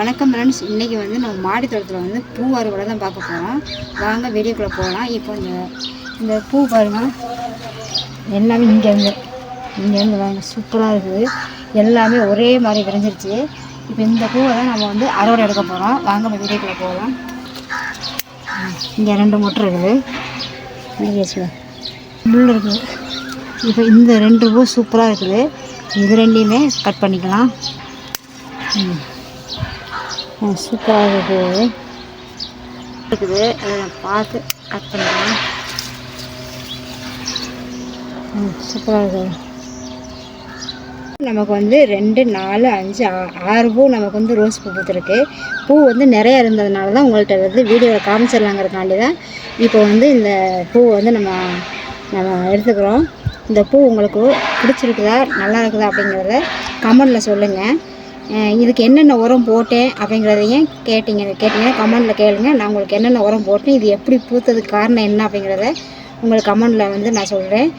வணக்கம் ஃப்ரெண்ட்ஸ், இன்றைக்கி வந்து நம்ம மாடி தோட்டத்தில் வந்து பூ அறுவடை தான் பார்க்க போகிறோம். வாங்க வீடியோக்குள்ளே போகலாம். இப்போ இந்த பூ பாருங்கள், எல்லாமே இங்கேருந்து வாங்க, சூப்பராக இருக்குது. எல்லாமே ஒரே மாதிரி விளைஞ்சிருச்சு. இப்போ இந்த பூவை தான் நம்ம வந்து அறுவடை எடுக்க போகிறோம். வாங்க நம்ம வீடியோக்குள்ளே போகலாம். இங்கே 2 மொட்டை இருக்குது, முள் இருக்குது. இப்போ இந்த 2 பூ சூப்பராக இருக்குது. இது 2ஐயுமே கட் பண்ணிக்கலாம். சூப்பராக இருக்குது. அதை பார்த்து கட் பண்ணிக்கலாம். சூப்பராக இருக்குது. நமக்கு வந்து 2, 4, 5, 6 பூ நமக்கு வந்து ரோஸ் பூ பூத்துருக்கு. பூ வந்து நிறையா இருந்ததுனால தான் உங்கள்கிட்ட வந்து வீடியோவில் காமிச்சிடலாங்கிறதுனால தான் இப்போ வந்து இந்த பூ வந்து நம்ம எடுத்துக்கிறோம். இந்த பூ உங்களுக்கு பிடிச்சிருக்குதா, நல்லா இருக்குதா அப்படிங்கிறத கமெண்டில் சொல்லுங்கள். இதுக்கு என்னென்ன உரம் போட்டேன் அப்படிங்கிறதையும் கேட்டிங்கன்னா கமெண்டில் கேளுங்க. நான் உங்களுக்கு என்னென்ன உரம் போட்டேன், இது எப்படி பூத்ததுக்கு காரணம் என்ன அப்படிங்கிறத உங்களுக்கு கமெண்டில் வந்து நான் சொல்கிறேன்.